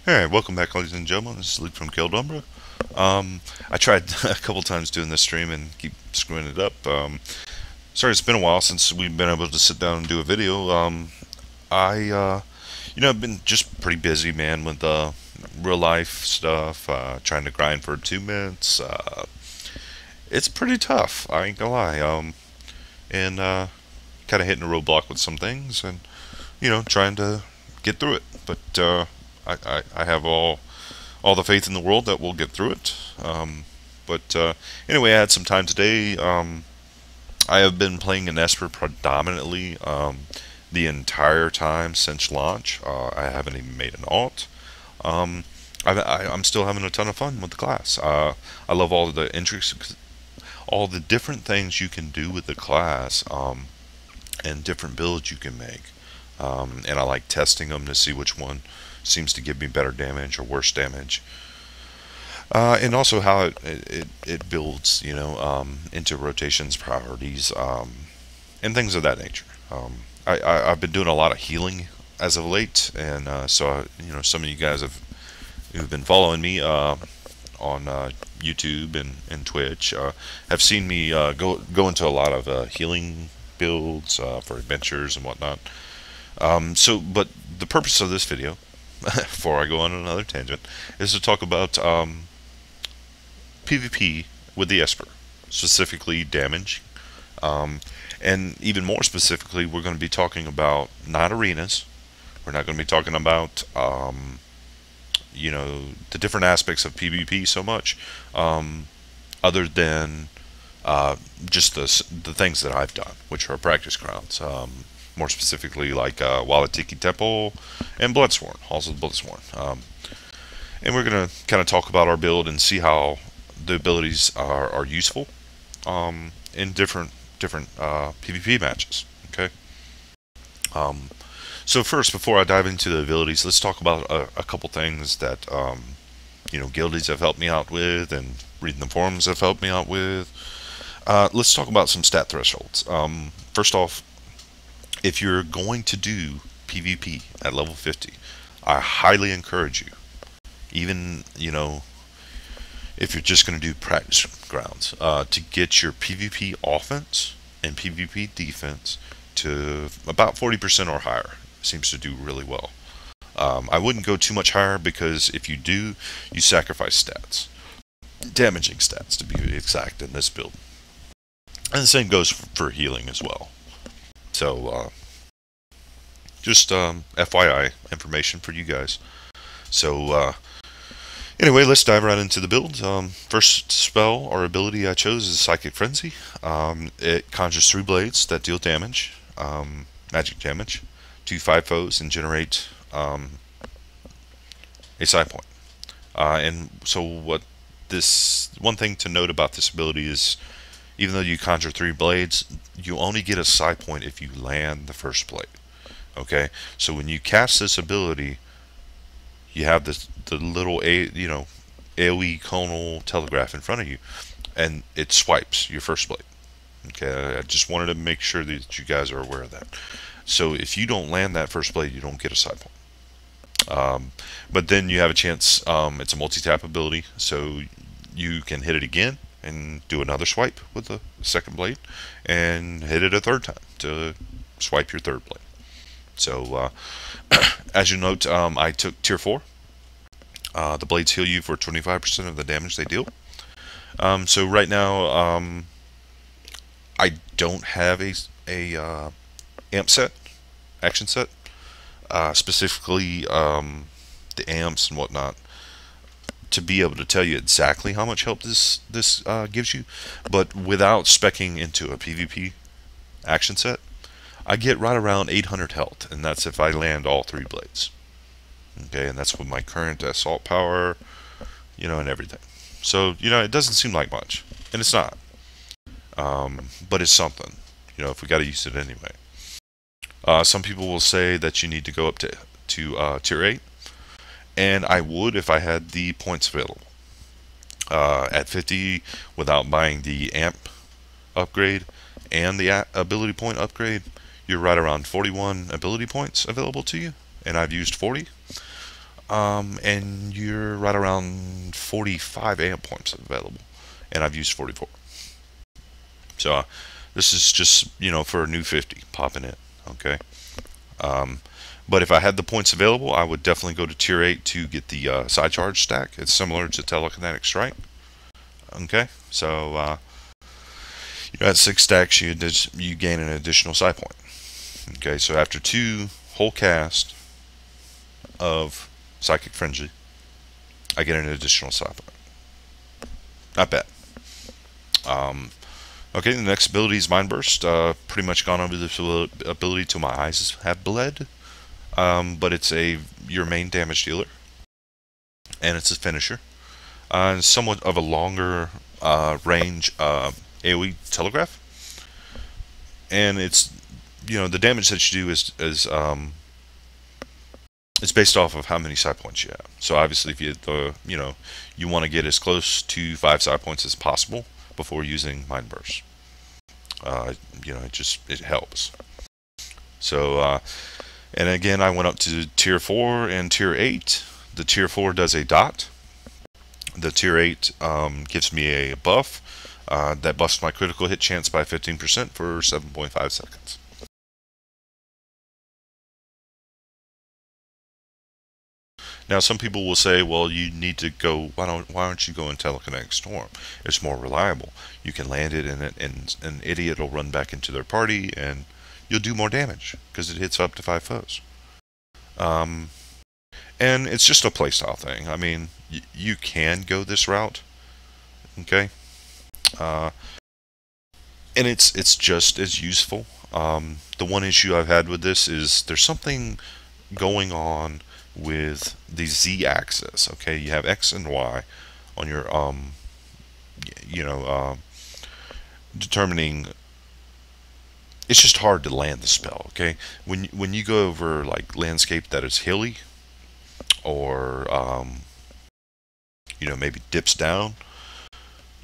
Hey, welcome back, ladies and gentlemen. This is Luke from Kildumbra. I tried a couple times doing this stream and keep screwing it up. Sorry, it's been a while since we've been able to sit down and do a video. I've been just pretty busy, man, with real life stuff. Trying to grind for achievements. It's pretty tough. I ain't gonna lie. And kind of hitting a roadblock with some things, and trying to get through it. But I have all the faith in the world that we'll get through it. But anyway, I had some time today. I have been playing an Esper predominantly the entire time since launch. I haven't even made an alt. Um, I'm still having a ton of fun with the class. I love all the different things you can do with the class, and different builds you can make. And I like testing them to see which one seems to give me better damage or worse damage. And also how it builds, into rotations, priorities, and things of that nature. I've been doing a lot of healing as of late, and some of you guys who've been following me on YouTube and Twitch have seen me go into a lot of healing builds for adventures and whatnot. But the purpose of this video, before I go on another tangent, is to talk about PvP with the Esper, specifically damage. And even more specifically, we're going to be talking about not arenas. We're not going to be talking about, the different aspects of PvP so much, other than just the things that I've done, which are practice grounds. More specifically, like Walatiki Temple and Bloodsworn, Halls of the Bloodsworn. And we're going to kind of talk about our build and see how the abilities are useful in different PvP matches. Okay. So first, before I dive into the abilities, let's talk about a couple things that guildies have helped me out with, and reading the forums have helped me out with. Let's talk about some stat thresholds. First off, if you're going to do PvP at level 50, I highly encourage you, even if you're just going to do practice grounds, to get your PvP offense and PvP defense to about 40% or higher. Seems to do really well. I wouldn't go too much higher, because if you do, you sacrifice stats, damaging stats to be exact, in this build. And the same goes for healing as well. So just FYI information for you guys. So anyway, let's dive right into the build. First spell or ability I chose is Psychic Frenzy. It conjures 3 blades that deal damage, magic damage, to 5 foes and generate a psi point. And so one thing to note about this ability is, even though you conjure 3 blades, you only get a psi point if you land the first blade. Okay, so when you cast this ability, you have the little AOE conal telegraph in front of you, and it swipes your first blade. Okay, I just wanted to make sure that you guys are aware of that. So if you don't land that first blade, you don't get a psi point. But then you have a chance. It's a multi-tap ability, so you can hit it again and do another swipe with the second blade, and hit it a third time to swipe your third blade. So as you note, I took tier 4. The blades heal you for 25% of the damage they deal. So right now, I don't have a amp set, action set, specifically the amps and whatnot, to be able to tell you exactly how much help this gives you. But without specking into a PvP action set, I get right around 800 health, and that's if I land all 3 blades. Okay, and that's with my current assault power, and everything. So, it doesn't seem like much, and it's not. But it's something, if we got to use it anyway. Some people will say that you need to go up to tier 8, and I would if I had the points available. At 50, without buying the amp upgrade and the ability point upgrade, you're right around 41 ability points available to you, and I've used 40. and you're right around 45 amp points available, and I've used 44. So this is just, for a new 50 popping in. Okay. But if I had the points available, I would definitely go to tier 8 to get the side charge stack. It's similar to telekinetic strike. Okay, so at 6 stacks, you gain an additional psi point. Okay, so after 2 whole cast of Psychic Frenzy, I get an additional psi point. Not bad. Okay, the next ability is Mind Burst. Pretty much gone over this ability till my eyes have bled. But it's your main damage dealer, and it's a finisher. And somewhat of a longer range AoE telegraph. And it's, the damage that you do is it's based off of how many psi points you have. So obviously, if you want to get as close to 5 psi points as possible before using Mind Burst. It helps. So, and again, I went up to tier 4 and tier 8. The tier 4 does a dot. The tier 8 gives me a buff that buffs my critical hit chance by 15% for 7.5 seconds. Now, some people will say, well, you need to go, why aren't you going Telekinetic Storm? It's more reliable. You can land it and an idiot will run back into their party and you'll do more damage because it hits up to 5 foes. And it's just a playstyle thing. I mean, you can go this route, okay? And it's just as useful. The one issue I've had with this is there's something going on with the Z-axis. Okay, you have X and Y on your determining. It's just hard to land the spell. Okay, when you go over like landscape that is hilly, or maybe dips down,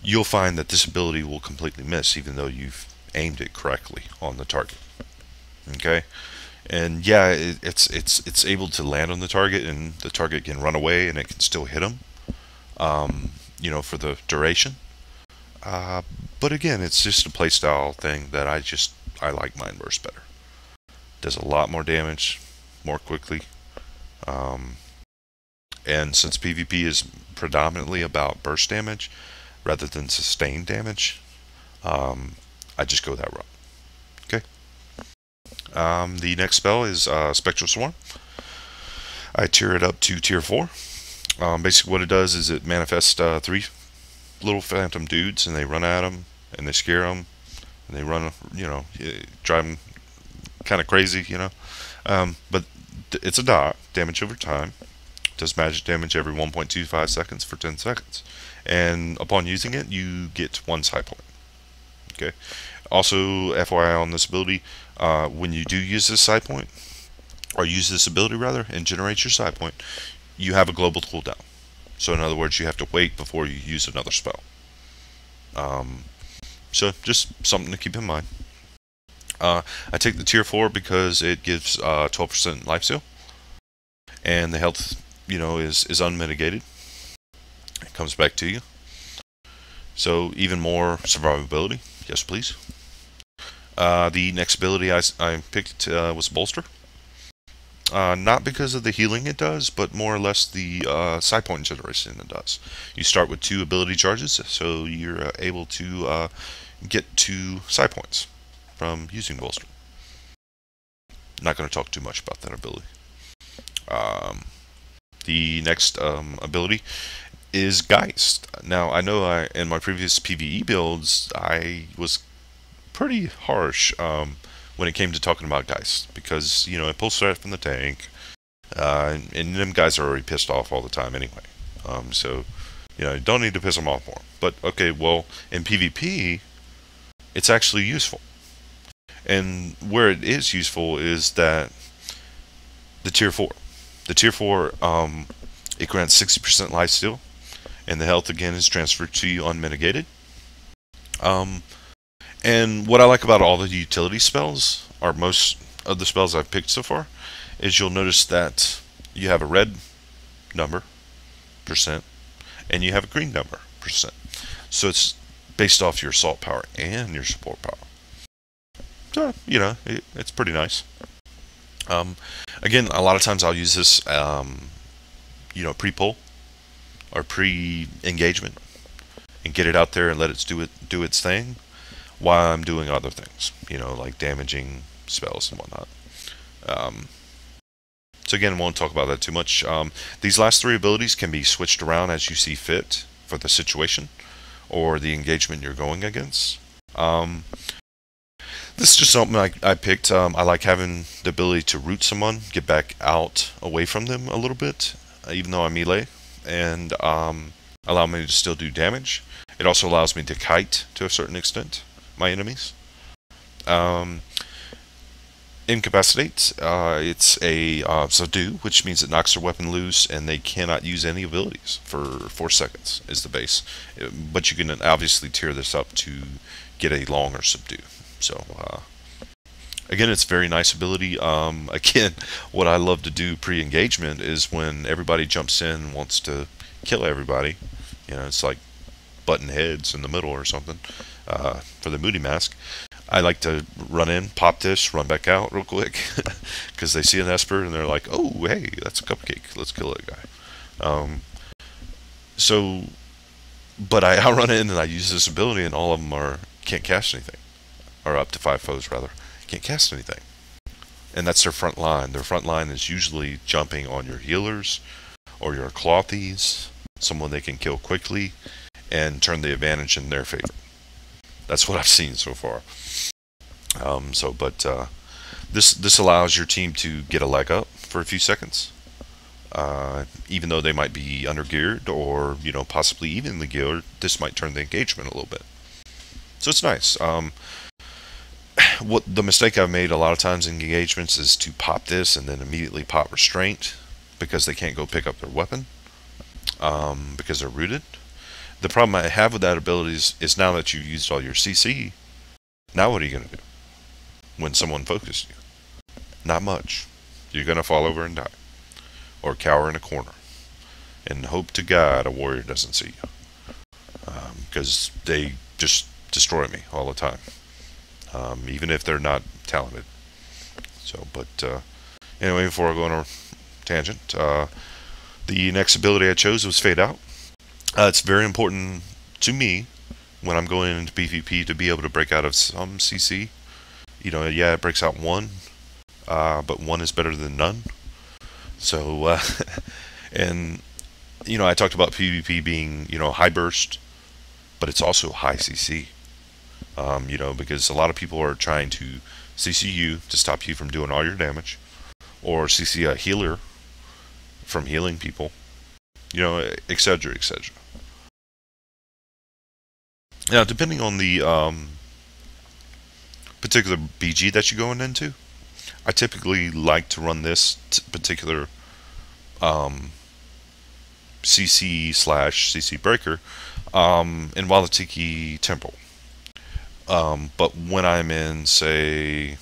you'll find that this ability will completely miss, even though you've aimed it correctly on the target. Okay. And yeah, it's able to land on the target, and the target can run away, and it can still hit them, for the duration. But again, it's just a playstyle thing that I like Mind Burst better. Does a lot more damage, more quickly. And since PvP is predominantly about burst damage rather than sustained damage, I just go that route. Okay. The next spell is Spectral Swarm. I tier it up to tier 4. Basically what it does is it manifests 3 little phantom dudes, and they run at them, and they scare them, and they run, drive them kind of crazy, but it's a dot, damage over time, does magic damage every 1.25 seconds for 10 seconds, and upon using it, you get 1 psi point. Okay. Also, FYI on this ability, when you do use this psi point, or use this ability rather, and generate your psi point, you have a global cooldown. So in other words, you have to wait before you use another spell. So just something to keep in mind. I take the tier 4 because it gives 12% lifesteal, and the health, is unmitigated. It comes back to you. So even more survivability. Yes, please. The next ability I picked was Bolster. Not because of the healing it does, but more or less the psi point generation it does. You start with 2 ability charges, so you're able to get 2 psi points from using Bolster. Not going to talk too much about that ability. The next ability is Geist. Now, I know in my previous PvE builds, I was pretty harsh when it came to talking about Geist, because, it pulls straight from the tank, and them guys are already pissed off all the time anyway. So, don't need to piss them off more. But, okay, well, in PvP, it's actually useful. And where it is useful is that the tier 4. The tier 4, it grants 60% lifesteal, and the health again is transferred to you unmitigated. And what I like about all the utility spells, or most of the spells I've picked so far, is you'll notice that you have a red number percent, and you have a green number percent. So it's based off your assault power and your support power. So, it's pretty nice. Again, a lot of times I'll use this, pre-pull or pre-engagement, and get it out there and let it do its thing while I'm doing other things, like damaging spells and whatnot. So again, won't talk about that too much. These last three abilities can be switched around as you see fit for the situation or the engagement you're going against. This is just something I picked. I like having the ability to root someone, get back out away from them a little bit, even though I'm melee, and allow me to still do damage. It also allows me to kite to a certain extent my enemies. Incapacitate. It's a subdue, which means it knocks their weapon loose and they cannot use any abilities for 4 seconds is the base. But you can obviously tier this up to get a longer subdue. So again, it's a very nice ability. Again, what I love to do pre-engagement is when everybody jumps in and wants to kill everybody. It's like button heads in the middle or something for the Moody Mask. I like to run in, pop this, run back out real quick because they see an Esper and they're like, oh, hey, that's a cupcake. Let's kill that guy. But I run in and I use this ability and all of them can't cast anything. Or up to 5 foes, rather. Can't cast anything. And that's their front line. Their front line is usually jumping on your healers or your clothies, someone they can kill quickly and turn the advantage in their favor. That's what I've seen so far. This allows your team to get a leg up for a few seconds, even though they might be undergeared or possibly evenly geared. This might turn the engagement a little bit. So it's nice. What the mistake I've made a lot of times in engagements is to pop this and then immediately pop restraint because they can't go pick up their weapon because they're rooted. The problem I have with that ability is now that you've used all your CC, now what are you going to do when someone focuses you? Not much. You're going to fall over and die. Or cower in a corner. And hope to God a warrior doesn't see you. Because they just destroy me all the time. Even if they're not talented. Anyway, before I go on a tangent, the next ability I chose was Fade Out. It's very important to me when I'm going into PvP to be able to break out of some CC. It breaks out 1, but 1 is better than none. So, and I talked about PvP being high burst, but it's also high CC. Because a lot of people are trying to CC you to stop you from doing all your damage, or CC a healer from healing people, etc., etc. Now, depending on the particular BG that you're going into, I typically like to run this particular CC/CC breaker in Walatiki Temple. But when I'm in, say,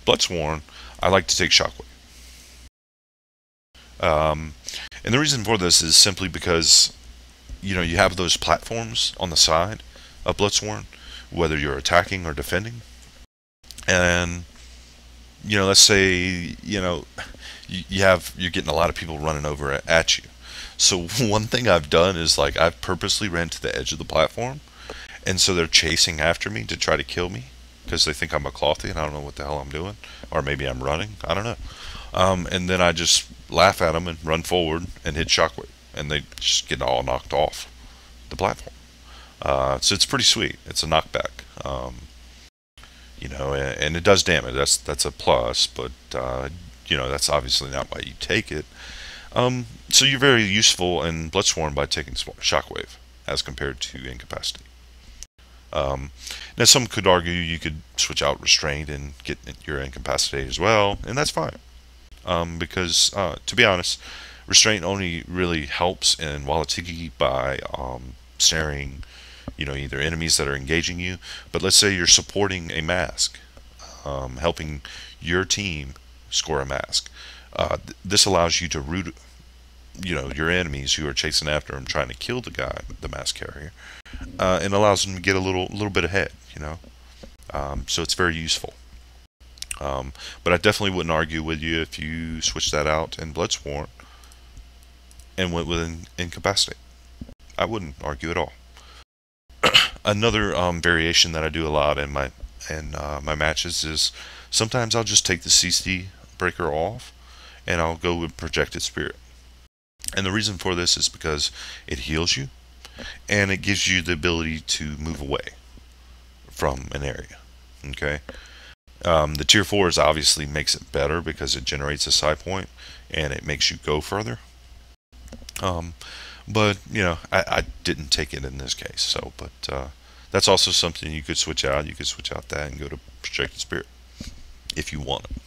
Bloodsworn, I like to take Shockwave. And the reason for this is simply because, you have those platforms on the side of Bloodsworn, whether you're attacking or defending. And, let's say, you're getting a lot of people running over at you. So one thing I've done is, I've purposely ran to the edge of the platform. And so they're chasing after me to try to kill me because they think I'm a clothy and I don't know what the hell I'm doing. Or maybe I'm running. I don't know. And then I just laugh at them and run forward and hit Shockwave. And they just get all knocked off the platform. So it's pretty sweet. It's a knockback. And it does damage. That's a plus. But, that's obviously not why you take it. So you're very useful in Bloodsworn by taking Shockwave as compared to Incapacity. Now some could argue you could switch out Restraint and get your Incapacitated as well, and that's fine. Because, to be honest, Restraint only really helps in Walatiki by snaring, either enemies that are engaging you, but let's say you're supporting a mask, helping your team score a mask. This allows you to root your enemies who are chasing after him, trying to kill the guy, the mass carrier, and allows them to get a little bit ahead. So it's very useful. But I definitely wouldn't argue with you if you switched that out in Bloodsworn and went with Incapacitate. I wouldn't argue at all. Another variation that I do a lot in my matches is sometimes I'll just take the CC breaker off and I'll go with Projected Spirit. And the reason for this is because it heals you and it gives you the ability to move away from an area. Okay. The tier 4s obviously makes it better because it generates a psi point and it makes you go further. But I didn't take it in this case. So, but that's also something you could switch out. You could switch out that and go to Projected Spirit if you want it.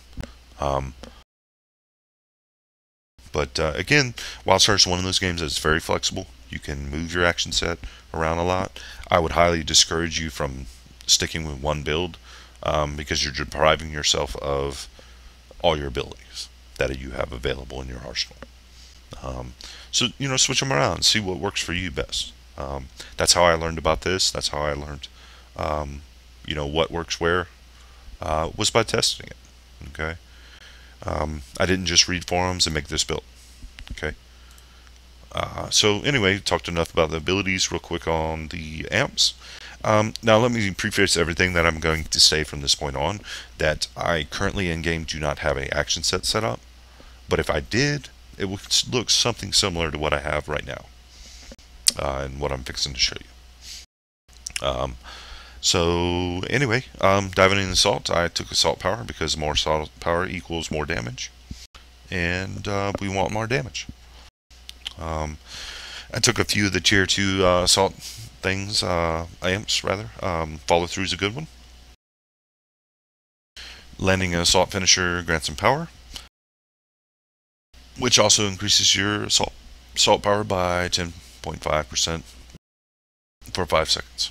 But again, Wildstar is one of those games that's very flexible. You can move your action set around a lot. I would highly discourage you from sticking with one build because you're depriving yourself of all your abilities that you have available in your arsenal. So switch them around and see what works for you best. That's how I learned about this. That's how I learned what works where was by testing it. Okay. I didn't just read forums and make this build. Okay. So anyway, talked enough about the abilities. Real quick on the amps. Now let me preface everything that I'm going to say from this point on, that I currently in game do not have an action set up, but if I did, it would look something similar to what I have right now, and what I'm fixing to show you. So anyway, diving into Assault, I took Assault Power because more Assault Power equals more damage, and we want more damage. I took a few of the tier 2 Assault things, amps rather. Follow Through is a good one. Landing an Assault Finisher grants some power, which also increases your assault power by 10.5% for 5 seconds.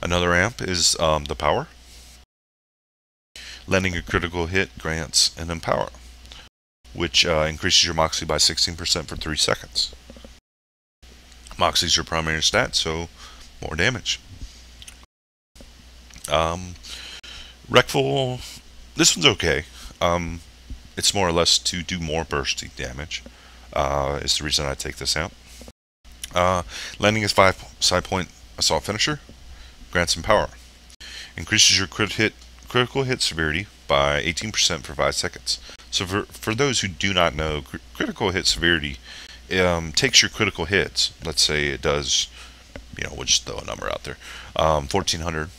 Another amp is the Power. Landing a critical hit grants an Empower, which increases your Moxie by 16% for 3 seconds. Moxie is your primary stat, so more damage. Wreckful, this one's okay. It's more or less to do more bursty damage, is the reason I take this out. Landing is 5 psi point Assault Finisher, grants some power. Increases your critical hit severity by 18% for 5 seconds. So for those who do not know, critical hit severity takes your critical hits. Let's say it does, we'll just throw a number out there, 1400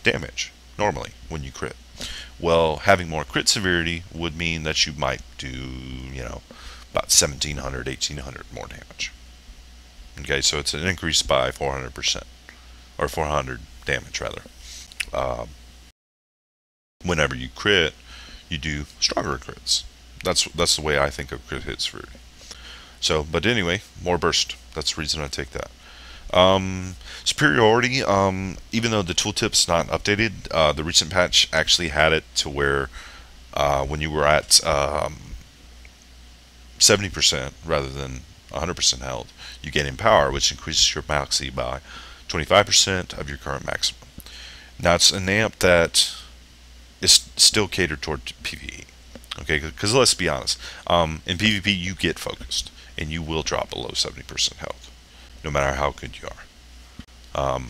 damage normally when you crit. Well, having more crit severity would mean that you might do, about 1700, 1800 more damage. Okay, so it's an increase by 400%, or 400 damage rather. Whenever you crit, you do stronger crits. That's the way I think of crit hit severity. So, but anyway, more burst. That's the reason I take that. Superiority, even though the tooltip's not updated, the recent patch actually had it to where when you were at 70% rather than 100% health, you gain in power, which increases your Moxie by 25% of your current maximum. Now, it's an amp that is still catered toward PvE. Okay, because let's be honest, in PvP you get focused, and you will drop below 70% health, no matter how good you are.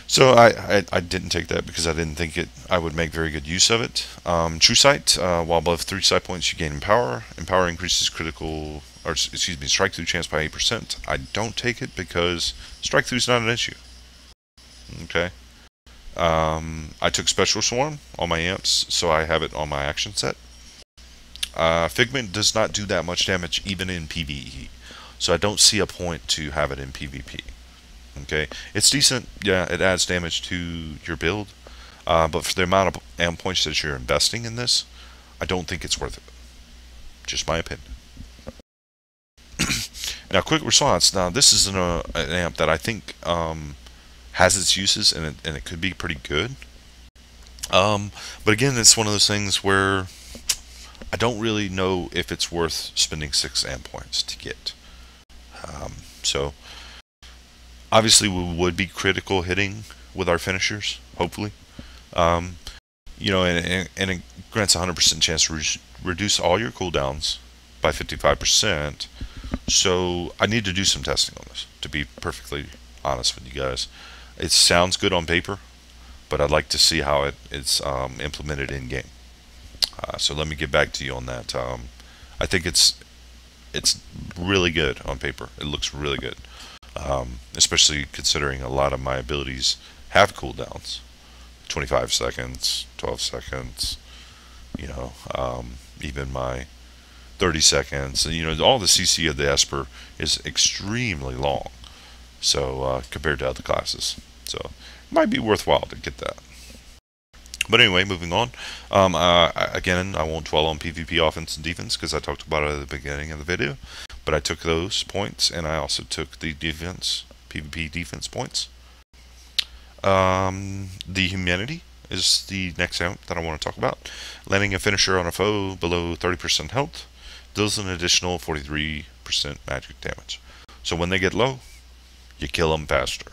So I didn't take that because I didn't think I would make very good use of it. True Sight, while above 3 sight points you gain Empower. Empower increases strike through chance by 8%. I don't take it because strike through is not an issue. Okay. I took Special Swarm on my amps, so I have it on my action set. Figment does not do that much damage even in PvE, so I don't see a point to have it in PvP. Okay, it's decent, yeah, it adds damage to your build, but for the amount of amp points that you're investing in this, I don't think it's worth it. Just my opinion. Now, Quick Response. Now, this is an amp that I think has its uses, and it could be pretty good. But again, it's one of those things where I don't really know if it's worth spending 6 amp points to get. So obviously we would be critical hitting with our finishers, hopefully. Um, and it grants a 100% chance to reduce all your cooldowns by 55%. So I need to do some testing on this, to be perfectly honest with you guys. It sounds good on paper, but I'd like to see how it's implemented in game. So let me get back to you on that. I think it's really good on paper. It looks really good, especially considering a lot of my abilities have cooldowns, 25 seconds, 12 seconds. Even my 30 seconds. All the CC of the Esper is extremely long. So compared to other classes, so it might be worthwhile to get that. But anyway, moving on. Again, I won't dwell on PvP offense and defense because I talked about it at the beginning of the video. But I took those points, and I also took the defense PvP defense points. The humanity is the next amp that I want to talk about. Landing a finisher on a foe below 30% health deals an additional 43% magic damage. So when they get low, you kill them faster.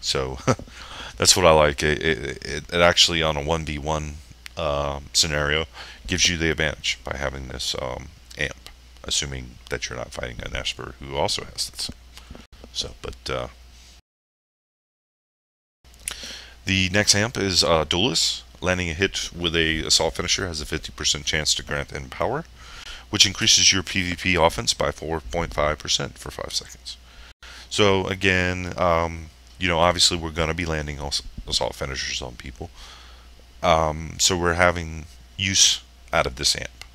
So that's what I like. It actually, on a 1v1 scenario, gives you the advantage by having this amp, assuming that you're not fighting an Esper who also has this. So, but the next amp is Duelist. Landing a hit with a assault finisher has a 50% chance to grant Empower, which increases your PvP offense by 4.5% for 5 seconds. So again, obviously we're going to be landing assault finishers on people. So we're having use out of this amp.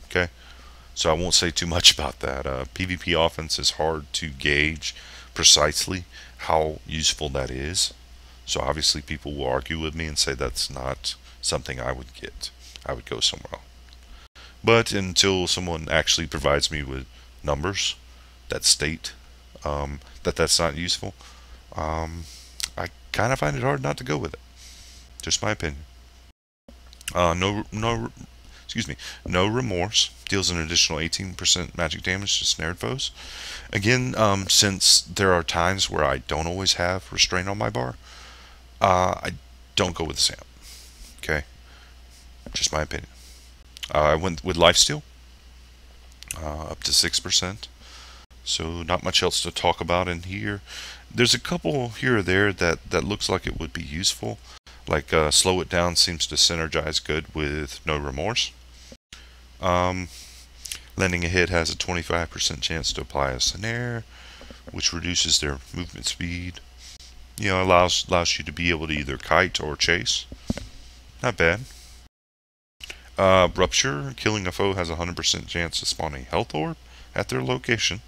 Okay, so I won't say too much about that. PvP offense is hard to gauge precisely how useful that is. So obviously people will argue with me and say that's not something I would get. I would go somewhere else. But until someone actually provides me with numbers that state that's not useful, I kind of find it hard not to go with it. Just my opinion. No remorse deals an additional 18% magic damage to snared foes. Again, since there are times where I don't always have restraint on my bar, I don't go with Sam. Okay, just my opinion. I went with lifesteal, up to 6%. So not much else to talk about in here. There's a couple here or there that looks like it would be useful. Like slow it down seems to synergize good with no remorse. Landing a hit has a 25% chance to apply a snare, which reduces their movement speed. Allows you to be able to either kite or chase. Not bad. Rupture, killing a foe has a 100% chance to spawn a health orb at their location,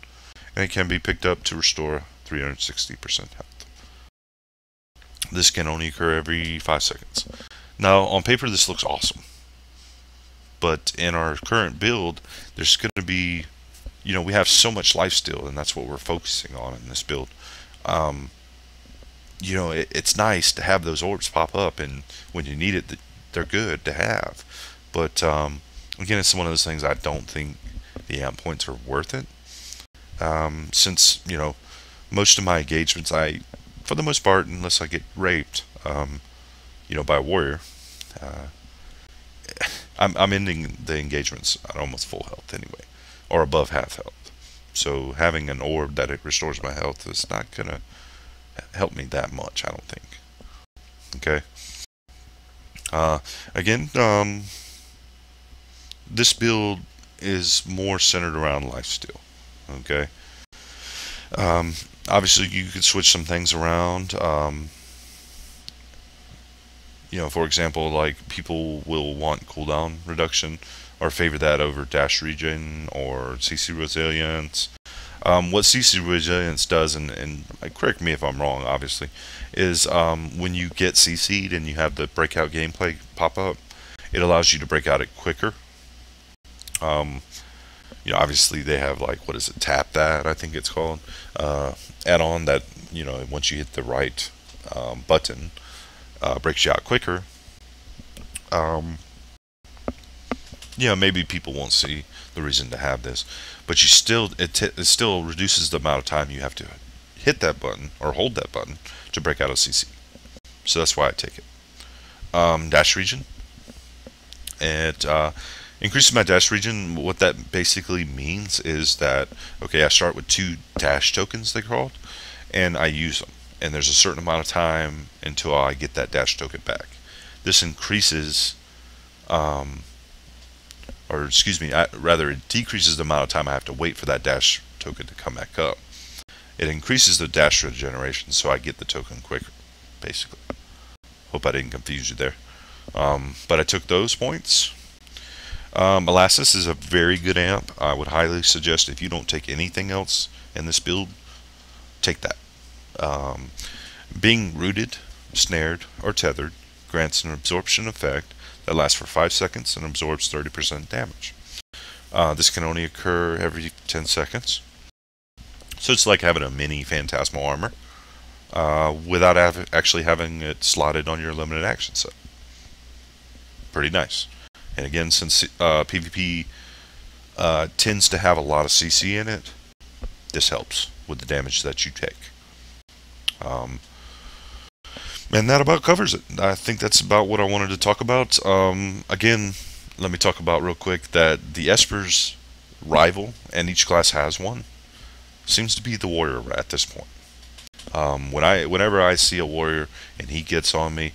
and it can be picked up to restore 360% health. This can only occur every 5 seconds. Now, on paper, this looks awesome. But in our current build, there's going to be, we have so much lifesteal, and that's what we're focusing on in this build. It's nice to have those orbs pop up, and when you need it, they're good to have. But, again, it's one of those things I don't think the amp points are worth it. Since, most of my engagements, for the most part, unless I get raped, by a warrior, I'm ending the engagements at almost full health anyway, or above half health. So having an orb that it restores my health is not gonna help me that much, I don't think. Okay. Again, this build is more centered around lifesteal. Okay. Obviously, you could switch some things around. For example, like people will want cooldown reduction or favor that over dash regen or CC resilience. What CC resilience does, and correct me if I'm wrong, obviously, is when you get CC'd and you have the breakout gameplay pop up, it allows you to break out it quicker. Obviously they have tap that, I think it's called, add-on that, once you hit the right button, breaks you out quicker. you know, maybe people won't see the reason to have this, but you still it still reduces the amount of time you have to hit that button or hold that button to break out a CC. So that's why I take it. Dash region. It increases my dash region. What that basically means is that, okay, I start with 2 dash tokens, they're called, and I use them. And there's a certain amount of time until I get that dash token back. This increases, or excuse me, rather it decreases the amount of time I have to wait for that dash token to come back up. It increases the dash regeneration, so I get the token quicker, basically. Hope I didn't confuse you there. But I took those points. Molasses is a very good amp. I would highly suggest, if you don't take anything else in this build, take that. Being rooted, snared, or tethered grants an absorption effect that lasts for 5 seconds and absorbs 30% damage. This can only occur every 10 seconds. So it's like having a mini Phantasmal armor without actually having it slotted on your limited action set. Pretty nice. And again, since PvP tends to have a lot of CC in it, this helps with the damage that you take. And that about covers it. I think that's about what I wanted to talk about. Again, let me talk about real quick that the Esper's rival, and each class has one, seems to be the warrior at this point. Whenever I see a warrior and he gets on me,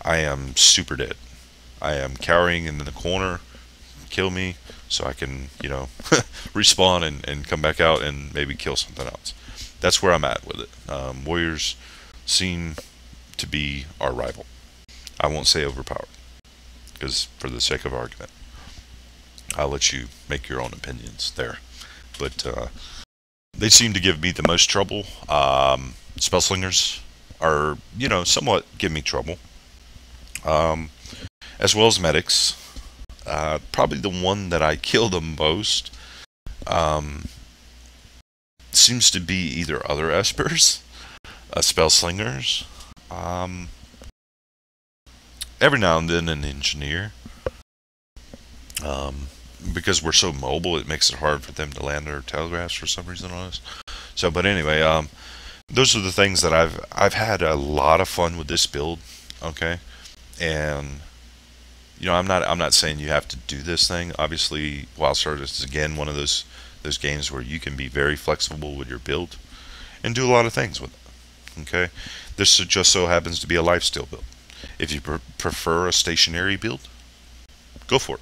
I am super dead. I am cowering in the corner, kill me, so I can, you know, respawn and come back out and maybe kill something else. That's where I'm at with it. Warriors seem to be our rival. I won't say overpowered, because for the sake of argument, I'll let you make your own opinions there. But they seem to give me the most trouble. Spellslingers are, you know, somewhat give me trouble. As well as medics. Probably the one that I kill the most seems to be either other Espers, Spellslingers, every now and then an engineer. Because we're so mobile, it makes it hard for them to land their telegraphs for some reason on us. So, but anyway, those are the things that I've had a lot of fun with this build. Okay, and you know, I'm not saying you have to do this thing. Obviously, Wildstar is again one of those games where you can be very flexible with your build and do a lot of things with it. Okay, this just so happens to be a lifesteal build. If you prefer a stationary build, go for it.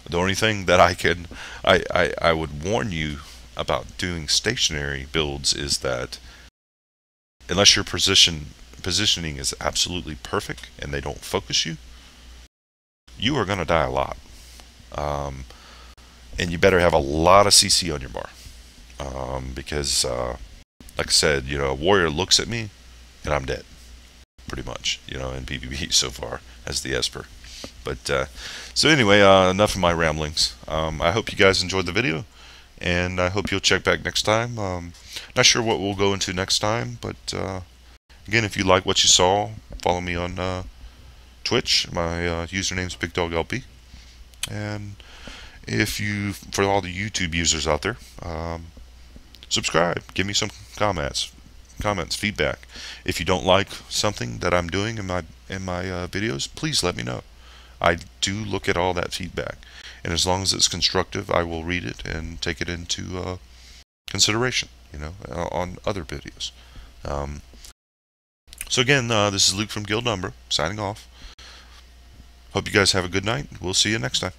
The only thing that I would warn you about doing stationary builds is that unless your positioning is absolutely perfect and they don't focus you, you are going to die a lot. And you better have a lot of CC on your bar. Because, like I said, you know, a warrior looks at me and I'm dead. Pretty much, you know, in PvP so far as the Esper. But, so anyway, enough of my ramblings. I hope you guys enjoyed the video, and I hope you'll check back next time. Not sure what we'll go into next time, but, again, if you like what you saw, follow me on, Twitch. My, username is BigDogLP. And if you, for all the YouTube users out there, subscribe. Give me some comments, feedback. If you don't like something that I'm doing in my videos, please let me know. I do look at all that feedback, and as long as it's constructive, I will read it and take it into consideration, you know, on other videos. So again, this is Luke from Guild Number, signing off. Hope you guys have a good night. We'll see you next time.